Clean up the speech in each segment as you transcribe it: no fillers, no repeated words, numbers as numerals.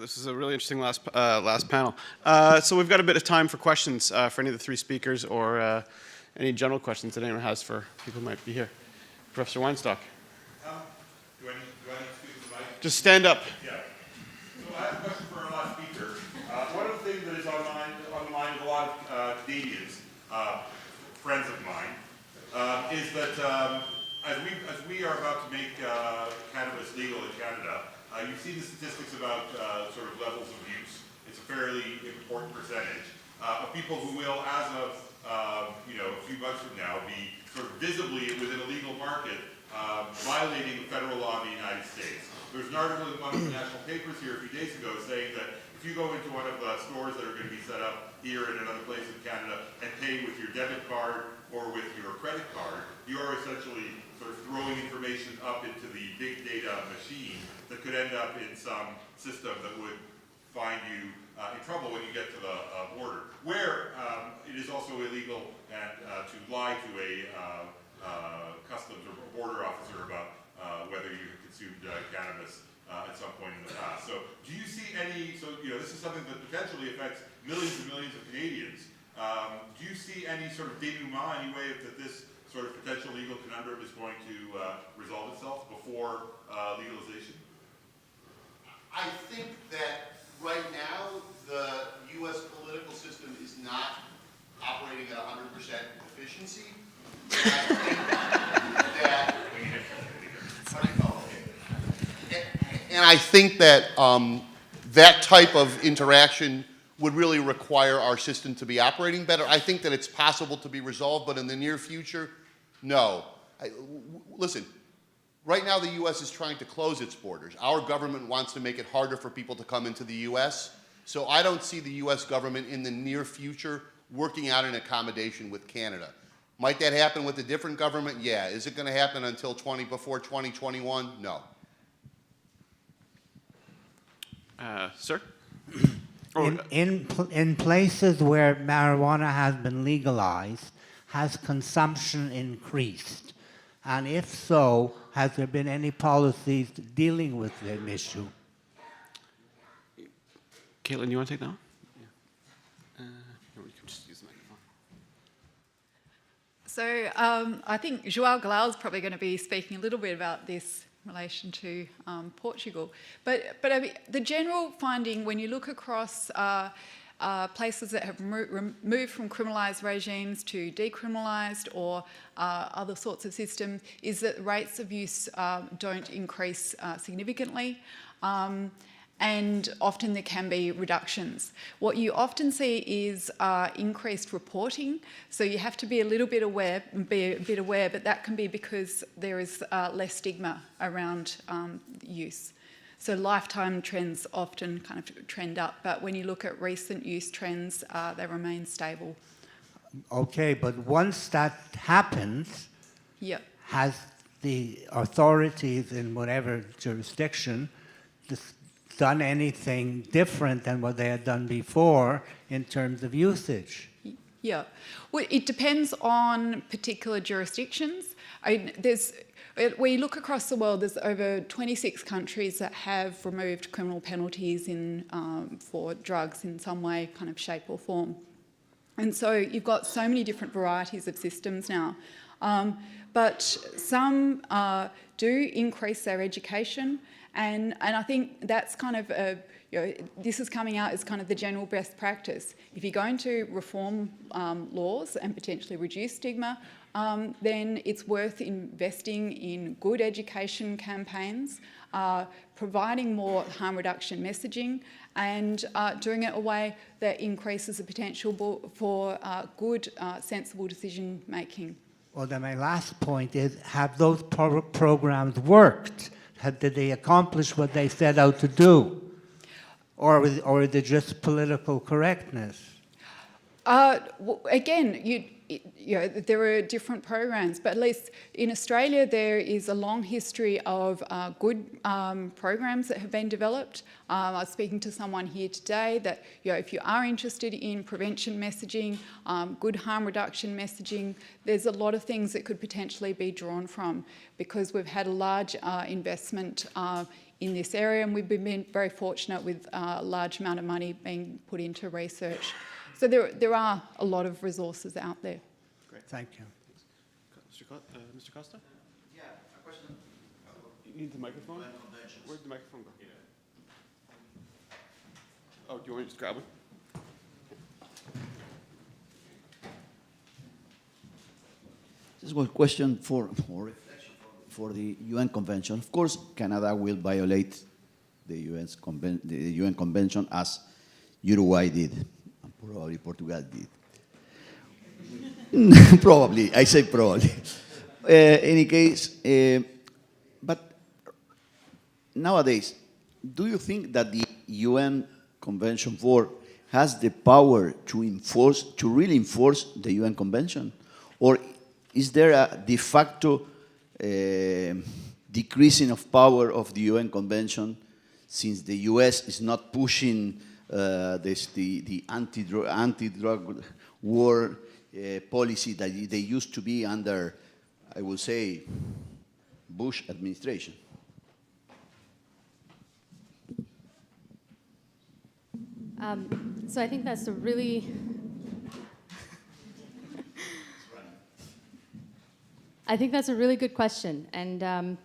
This is a really interesting last panel. So we've got a bit of time for questions for any of the three speakers, or any general questions that anyone has for people who might be here. Professor Weinstock. Do I need to speak to the mic? Just stand up. Yeah. So I have a question for our last speaker. One of the things that is on the mind of a lot of Canadians, friends of mine, is that as we are about to make cannabis legal in Canada, you've seen the statistics about sort of levels of use. It's a fairly important percentage of people who will, as of a few months from now, be sort of visibly within a legal market violating federal law in the United States. There's an article in one of the national papers here a few days ago saying that if you go into one of the stores that are going to be set up here and another place in Canada and pay with your debit card or with your credit card, you are essentially sort of throwing information up into the big data machine that could end up in some system that would find you in trouble when you get to the border, where it is also illegal to lie to a customs or border officer about whether you have consumed cannabis at some point in the past. So do you see any, this is something that potentially affects millions and millions of Canadians. Do you see any sort of denouement, any way that this sort of potential legal conundrum is going to resolve itself before legalization? I think that right now the U.S. political system is not operating at 100% efficiency. And I think that, and I think that that type of interaction would really require our system to be operating better. I think that it's possible to be resolved, but in the near future, no. Listen. Right now, the U.S. is trying to close its borders. Our government wants to make it harder for people to come into the U.S. So I don't see the U.S. government in the near future working out an accommodation with Canada. Might that happen with a different government? Yeah. Is it going to happen until before 2021? No. Sir? In places where marijuana has been legalized, has consumption increased? And if so, has there been any policies dealing with that issue? Caitlin, you want to take that one? Yeah. Or you can just use the microphone. So I think João Galal is probably going to be speaking a little bit about this in relation to Portugal. But I mean, the general finding when you look across places that have moved from criminalised regimes to decriminalised or other sorts of systems is that rates of use don't increase significantly. And often there can be reductions. What you often see is increased reporting. So you have to be a little bit aware, but that can be because there is less stigma around use. So lifetime trends often kind of trend up, but when you look at recent use trends, they remain stable. Okay, but once that happens, Yep. has the authorities in whatever jurisdiction done anything different than what they had done before in terms of usage? Yeah. Well, it depends on particular jurisdictions. We look across the world, there's over 26 countries that have removed criminal penalties for drugs in some way, kind of shape or form. And so you've got so many different varieties of systems now. But some do increase their education, and I think that's kind of this is coming out as kind of the general best practice. If you're going to reform laws and potentially reduce stigma, then it's worth investing in good education campaigns, providing more harm reduction messaging, and doing it in a way that increases the potential for good, sensible decision making. Well, then my last point is, have those programs worked? Did they accomplish what they set out to do? Or is it just political correctness? Again, there are different programs, but at least in Australia there is a long history of good programs that have been developed. I was speaking to someone here today that if you are interested in prevention messaging, good harm reduction messaging, there's a lot of things that could potentially be drawn from, because we've had a large investment in this area, and we've been very fortunate with a large amount of money being put into research. So there are a lot of resources out there. Thank you. Mr. Costa? Yeah, a question. You need the microphone? Where'd the microphone go? Oh, do you want me to just grab it? This is a question for the UN Convention. Of course, Canada will violate the UN Convention as Uruguay did, and probably Portugal did. Probably, I say probably. Any case, but nowadays, do you think that the UN Convention 4 has the power to really enforce the UN Convention? Or is there a de facto decreasing of power of the UN Convention since the US is not pushing the anti-drug war policy that they used to be under, I would say, Bush administration? So I think that's a really good question, and I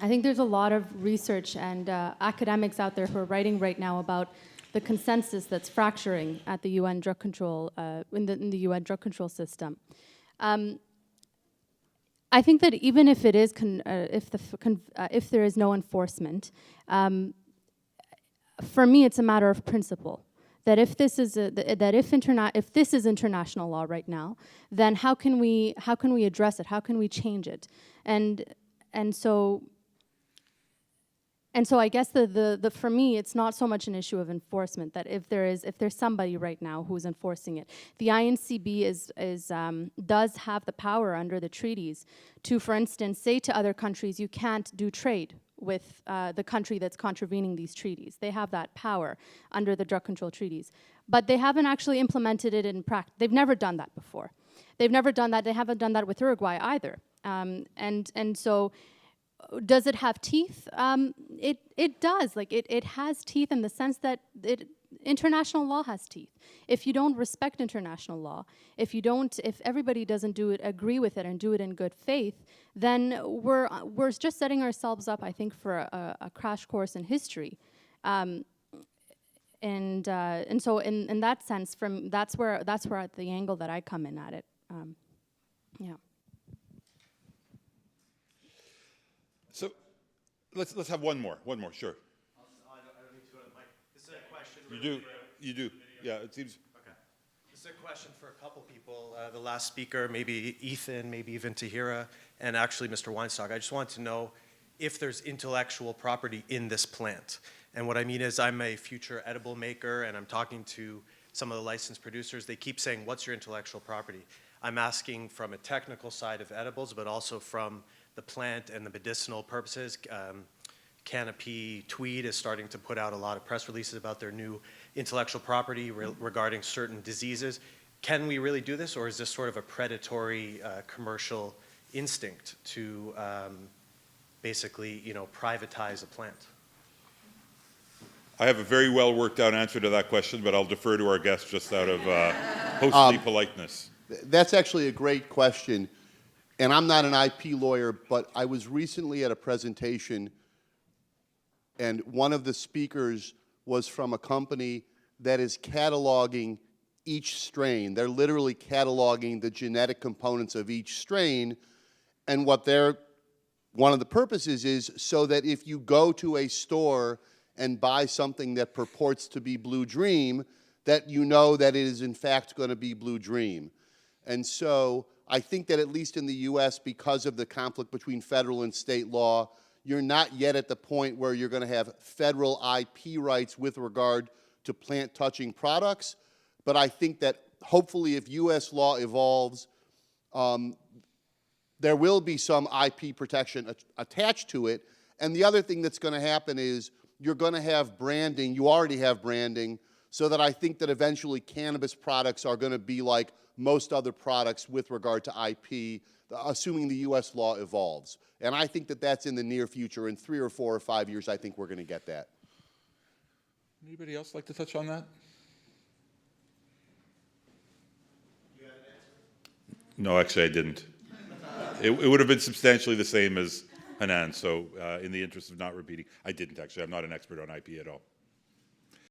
think there's a lot of research and academics out there who are writing right now about the consensus that's fracturing at the UN drug control in the UN drug control system. I think that even if it is if there is no enforcement, for me it's a matter of principle. That if this is if this is international law right now, then how can we address it? How can we change it? And so I guess the for me it's not so much an issue of enforcement. That if there's somebody right now who's enforcing it, the INCB does have the power under the treaties to, for instance, say to other countries, you can't do trade with the country that's contravening these treaties. They have that power under the drug control treaties. But they haven't actually implemented it in practice. They've never done that before. They've never done that. They haven't done that with Uruguay either. And so does it have teeth? It does. Like it has teeth in the sense that international law has teeth. If you don't respect international law, if everybody doesn't agree with it and do it in good faith, then we're just setting ourselves up, I think, for a crash course in history. And so in that sense, that's where at the angle that I come in at it. Yeah. So let's have one more, sure. I don't need to go to the mic. This is a question. You do. Yeah, it seems. Okay. This is a question for a couple people. The last speaker, maybe Ethan, maybe even Tahira, and actually Mr. Weinstock. I just want to know if there's intellectual property in this plant. And what I mean is I'm a future edible maker, and I'm talking to some of the licensed producers. They keep saying, what's your intellectual property? I'm asking from a technical side of edibles, but also from the plant and the medicinal purposes. Canopy Tweed is starting to put out a lot of press releases about their new intellectual property regarding certain diseases. Can we really do this, or is this sort of a predatory commercial instinct to basically, privatize a plant? I have a very well worked out answer to that question, but I'll defer to our guest just out of hostly politeness. That's actually a great question. And I'm not an IP lawyer, but I was recently at a presentation, and one of the speakers was from a company that is cataloging each strain. They're literally cataloging the genetic components of each strain, and one of the purposes is so that if you go to a store and buy something that purports to be Blue Dream, that you know that it is in fact going to be Blue Dream. And so I think that at least in the US, because of the conflict between federal and state law, you're not yet at the point where you're going to have federal IP rights with regard to plant-touching products. But I think that hopefully if US law evolves, there will be some IP protection attached to it. And the other thing that's going to happen is you're going to have branding. You already have branding, so that I think that eventually cannabis products are going to be like most other products with regard to IP, assuming the U.S. law evolves. And I think that that's in the near future. In 3 or 4 or 5 years, I think we're going to get that. Anybody else like to touch on that? No, actually, I didn't. It would have been substantially the same as Hanan, so in the interest of not repeating, I didn't actually. I'm not an expert on IP at all.